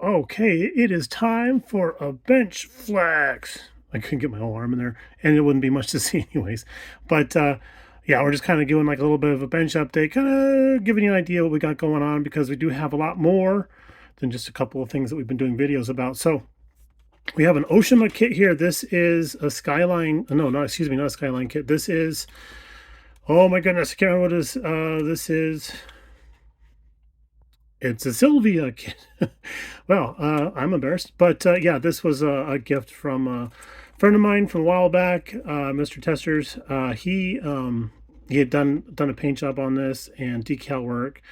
Okay, it is time for a bench flex. I couldn't get my whole arm in there, and it wouldn't be much to see anyways. But yeah, we're just kind of doing like a little bit of a bench update, kind of giving you an idea what we got going on because we do have a lot more than just a couple of things that we've been doing videos about. So we have an Oshima kit here. This is a Skyline. No, not excuse me, not a Skyline kit. This is, oh my goodness, I can't remember what it is. This is. It's a Sylvia kit. Well, I'm embarrassed, but yeah, this was a gift from a friend of mine from a while back, Mr. Testers. He had done a paint job on this and decal work,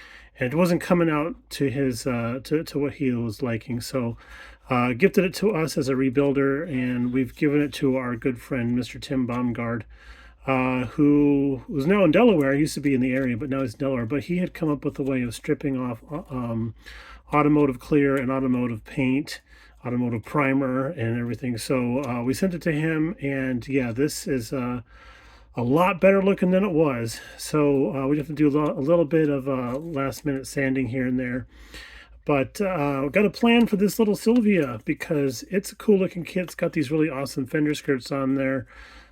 and it wasn't coming out to his to what he was liking. So gifted it to us as a rebuilder, and we've given it to our good friend Mr. Tim Baumgard, who was now in Delaware. He used to be in the area, but now he's in Delaware. But he had come up with a way of stripping off automotive clear and automotive paint, automotive primer, and everything. So we sent it to him, and yeah, this is a lot better looking than it was. So we have to do a little bit of last minute sanding here and there. But we've got a plan for this little Sylvia because it's a cool looking kit. It's got these really awesome fender skirts on there.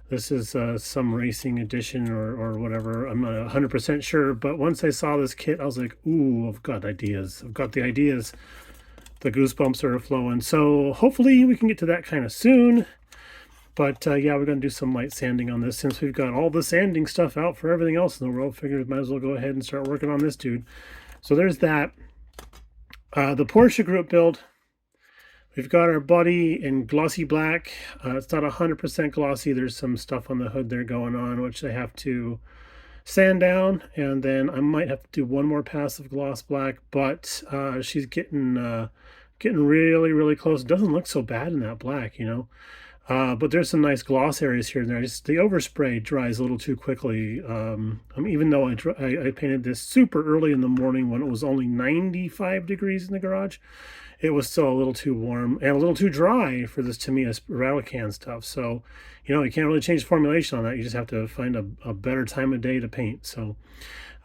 This is some racing edition or whatever. I'm not 100% sure, but once I saw this kit, I was like, ooh, I've got ideas. I've got the ideas. The goosebumps are flowing. So hopefully we can get to that kind of soon. But yeah, we're going to do some light sanding on this since we've got all the sanding stuff out for everything else in the world. Figured we might as well go ahead and start working on this dude. So there's that. The Porsche group build. We've got our body in glossy black. It's not 100% glossy. There's some stuff on the hood there going on, which I have to sand down. And then I might have to do one more pass of gloss black, but she's getting really, really close. It doesn't look so bad in that black, you know. But there's some nice gloss areas here and there. Just the overspray dries a little too quickly. Even though I painted this super early in the morning when it was only 95 degrees in the garage, it was still a little too warm and a little too dry for this Tamiya rattle can stuff. So, you know, you can't really change the formulation on that. You just have to find a better time of day to paint. So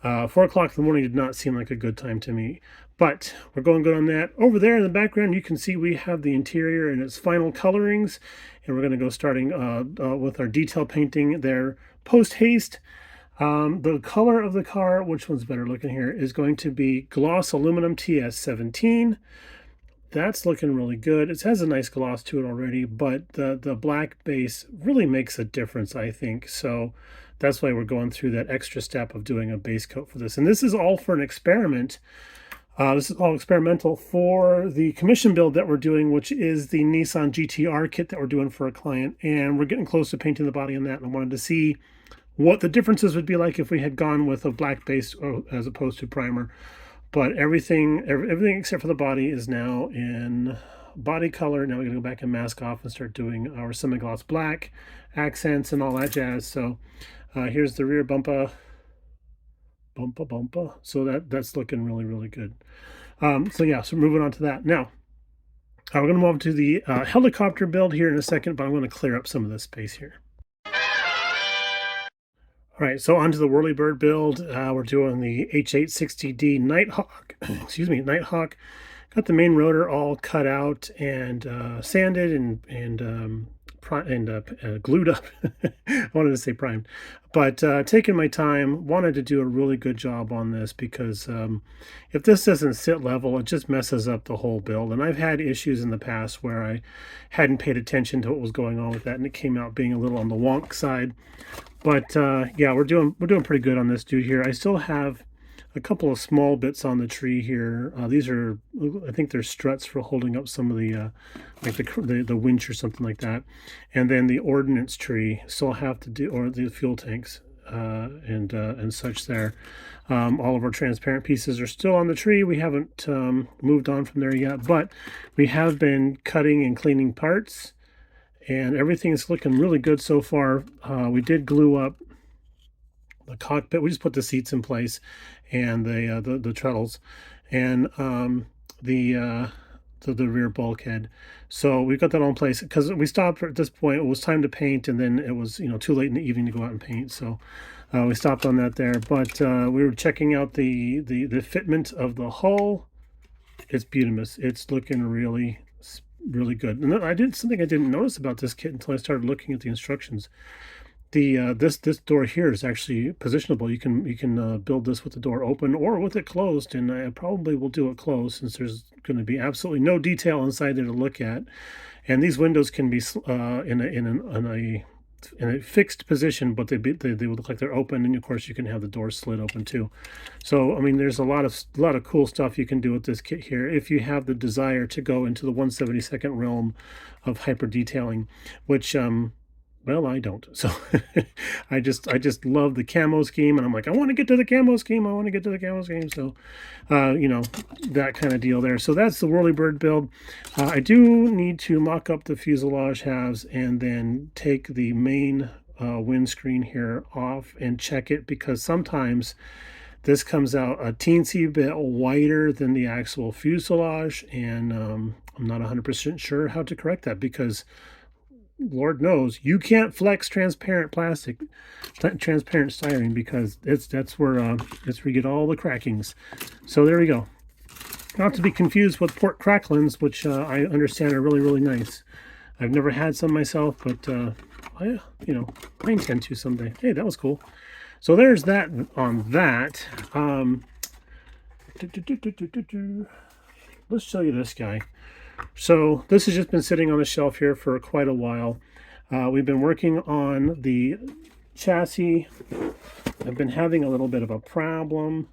4 o'clock in the morning did not seem like a good time to me, but we're going good on that. Over there in the background, you can see we have the interior and its final colorings, and we're going to go starting with our detail painting there post haste. The color of the car, which one's better looking here, is going to be gloss aluminum TS17. That's looking really good. It has a nice gloss to it already, but the black base really makes a difference, I think. So that's why we're going through that extra step of doing a base coat for this. And this is all for an experiment. This is all experimental for the commission build that we're doing, which is the Nissan GTR kit that we're doing for a client. And we're getting close to painting the body on that. And I wanted to see what the differences would be like if we had gone with a black base as opposed to primer. But everything except for the body is now in body color. Now we're going to go back and mask off and start doing our semi-gloss black accents and all that jazz. So here's the rear bumper. So that's looking really, really good. So yeah, so moving on to that. Now, we're going to move on to the helicopter build here in a second, but I'm going to clear up some of this space here. All right, so onto the Whirlybird build. We're doing the H860D Nighthawk. Excuse me, Nighthawk. Got the main rotor all cut out and sanded and glued up. I wanted to say primed, but taking my time. Wanted to do a really good job on this because if this doesn't sit level, it just messes up the whole build. And I've had issues in the past where I hadn't paid attention to what was going on with that, and it came out being a little on the wonk side. But yeah, we're doing pretty good on this dude here. I still have a couple of small bits on the tree here. These are, I think they're struts for holding up some of the like the winch or something like that. And then the ordnance tree still have to do, or the fuel tanks and such there. All of our transparent pieces are still on the tree. We haven't moved on from there yet, but we have been cutting and cleaning parts. And everything is looking really good so far. We did glue up the cockpit. We just put the seats in place and the treadles and the rear bulkhead. So we've got that all in place because we stopped at this point. It was time to paint, and then it was, you know, too late in the evening to go out and paint. So we stopped on that there. But we were checking out the fitment of the hull it's beautiful. It's looking really good. And I did something I didn't notice about this kit until I started looking at the instructions. This door here is actually positionable. You can build this with the door open or with it closed, and I probably will do it closed since there's going to be absolutely no detail inside there to look at. And these windows can be in a fixed position, but they would look like they're open, and of course you can have the door slid open too. So I mean, there's a lot of cool stuff you can do with this kit here if you have the desire to go into the 1/72nd realm of hyper detailing, which well, I don't. So I just love the camo scheme, and I'm like, I want to get to the camo scheme. I want to get to the camo scheme. So, you know, that kind of deal there. So that's the Whirlybird build. I do need to mock up the fuselage halves and then take the main windscreen here off and check it, because sometimes this comes out a teensy bit wider than the actual fuselage, and I'm not 100% sure how to correct that, because Lord knows you can't flex transparent transparent styrene, because that's where you get all the crackings. So there we go. Not to be confused with port cracklins, which I understand are really nice. I've never had some myself, but I intend to someday. Hey, that was cool. So there's that on that. Let's show you this guy. So this has just been sitting on the shelf here for quite a while. We've been working on the chassis. I've been having a little bit of a problem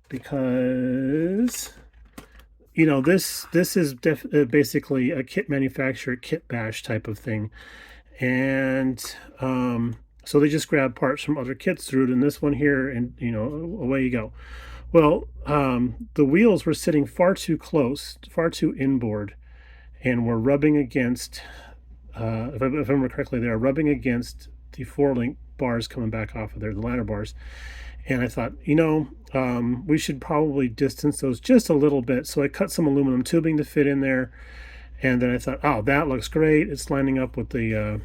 because, you know, this is basically a kit manufacturer kit bash type of thing. And so they just grab parts from other kits, threw it in this one here, and, you know, away you go. Well, the wheels were sitting far too close, far too inboard, and were rubbing against, if I remember correctly, they are rubbing against the 4-link bars coming back off of there, the ladder bars. And I thought, you know, we should probably distance those just a little bit. So I cut some aluminum tubing to fit in there. And then I thought, oh, that looks great. It's lining up with the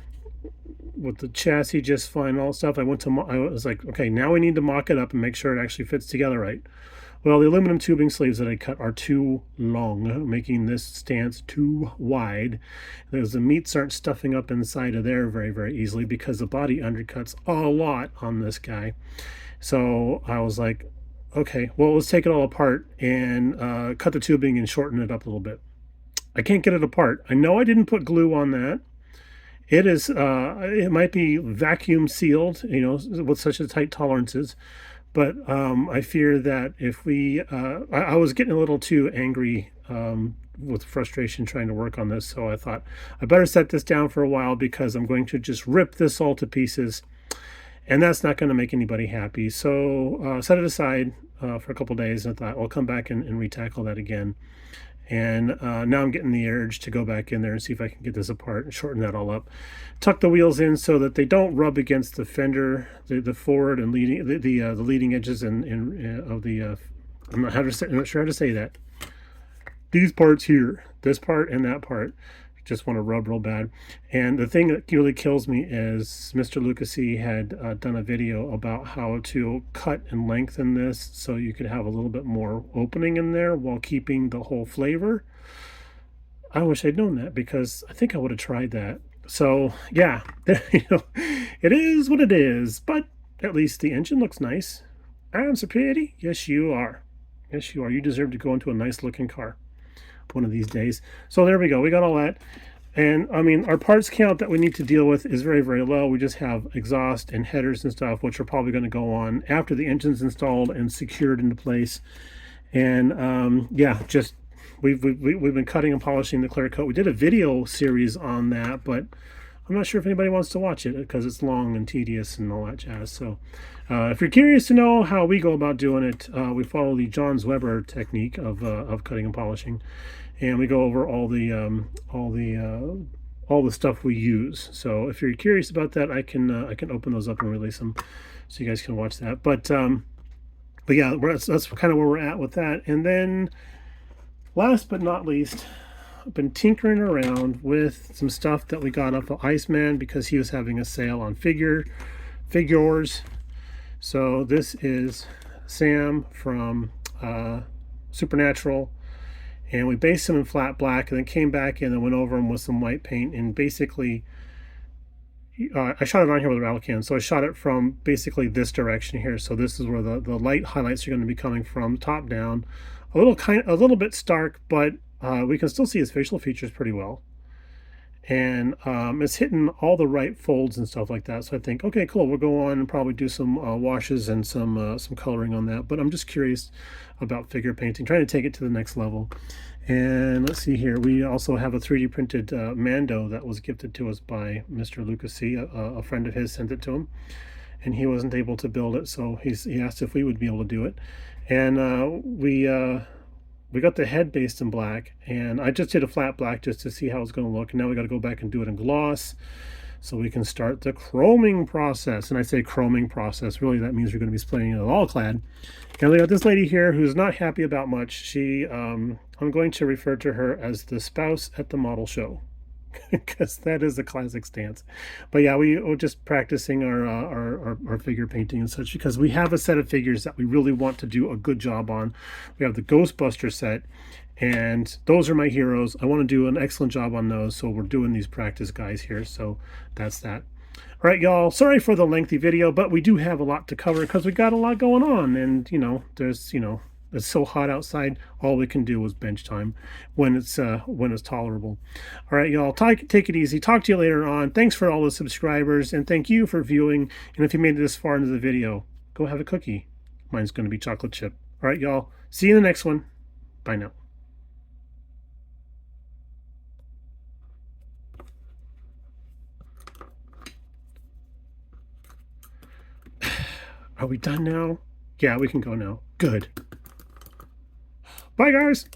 chassis just fine, all stuff. I was like, okay, now we need to mock it up and make sure it actually fits together right. Well, the aluminum tubing sleeves that I cut are too long, making this stance too wide. Because the meats aren't stuffing up inside of there very easily, because the body undercuts a lot on this guy. So I was like, okay, well, let's take it all apart and cut the tubing and shorten it up a little bit. I can't get it apart. I know I didn't put glue on that. It is, it might be vacuum sealed, you know, with such a tight tolerances. But I fear that if I was getting a little too angry with frustration trying to work on this. So I thought I better set this down for a while, because I'm going to just rip this all to pieces. And that's not going to make anybody happy. So set it aside for a couple days, and I thought I'll come back and retackle that again. And now I'm getting the urge to go back in there and see if I can get this apart and shorten that all up. Tuck the wheels in so that they don't rub against the fender, the forward and leading the leading edges of the. I'm not sure how to say that. These parts here, this part and that part, just want to rub real bad. And the thing that really kills me is Mr. Lucasy had done a video about how to cut and lengthen this so you could have a little bit more opening in there while keeping the whole flavor. I wish I'd known that, because I think I would have tried that. So yeah, you know, it is what it is, but at least the engine looks nice. I'm so pretty. Yes, you are. Yes, you are. You deserve to go into a nice looking car one of these days. So there we go. We got all that. And I mean, our parts count that we need to deal with is very low. We just have exhaust and headers and stuff, which are probably going to go on after the engine's installed and secured into place. And yeah, just we've been cutting and polishing the clear coat. We did a video series on that, but I'm not sure if anybody wants to watch it because it's long and tedious and all that jazz. So if you're curious to know how we go about doing it, we follow the Johns Weber technique of cutting and polishing, and we go over all the stuff we use. So if you're curious about that, I can open those up and release them so you guys can watch that. But yeah, that's kind of where we're at with that. And then last but not least, I've been tinkering around with some stuff that we got off of Iceman because he was having a sale on figures. So this is Sam from Supernatural. And we based them in flat black and then came back in and went over them with some white paint. And basically, I shot it on here with a rattle can. So I shot it from basically this direction here. So this is where the light highlights are going to be coming from, top down. A little bit stark, but we can still see his facial features pretty well. And it's hitting all the right folds and stuff like that. So I think, okay, cool. We'll go on and probably do some washes and some coloring on that. But I'm just curious about figure painting, trying to take it to the next level. And let's see here. We also have a 3D printed Mando that was gifted to us by Mr. Lucas C. A friend of his sent it to him, and he wasn't able to build it, so he asked if we would be able to do it. And we got the head based in black, and I just did a flat black just to see how it's going to look. And now we got to go back and do it in gloss so we can start the chroming process. And I say chroming process, really that means we're going to be spraying it all clad. And we got this lady here who's not happy about much. She I'm going to refer to her as the spouse at the model show, because that is a classic stance. But yeah, we're just practicing our figure painting and such, because we have a set of figures that we really want to do a good job on. We have the Ghostbuster set, and those are my heroes. I want to do an excellent job on those, so we're doing these practice guys here. So that's that. All right, y'all, sorry for the lengthy video, but we do have a lot to cover because we got a lot going on. And it's so hot outside, all we can do is bench time when it's tolerable. All right, y'all, take it easy. Talk to you later on. Thanks for all the subscribers, and thank you for viewing. And if you made it this far into the video, go have a cookie. Mine's going to be chocolate chip. All right, y'all, see you in the next one. Bye now. Are we done now? Yeah, we can go now. Good. Bye, guys.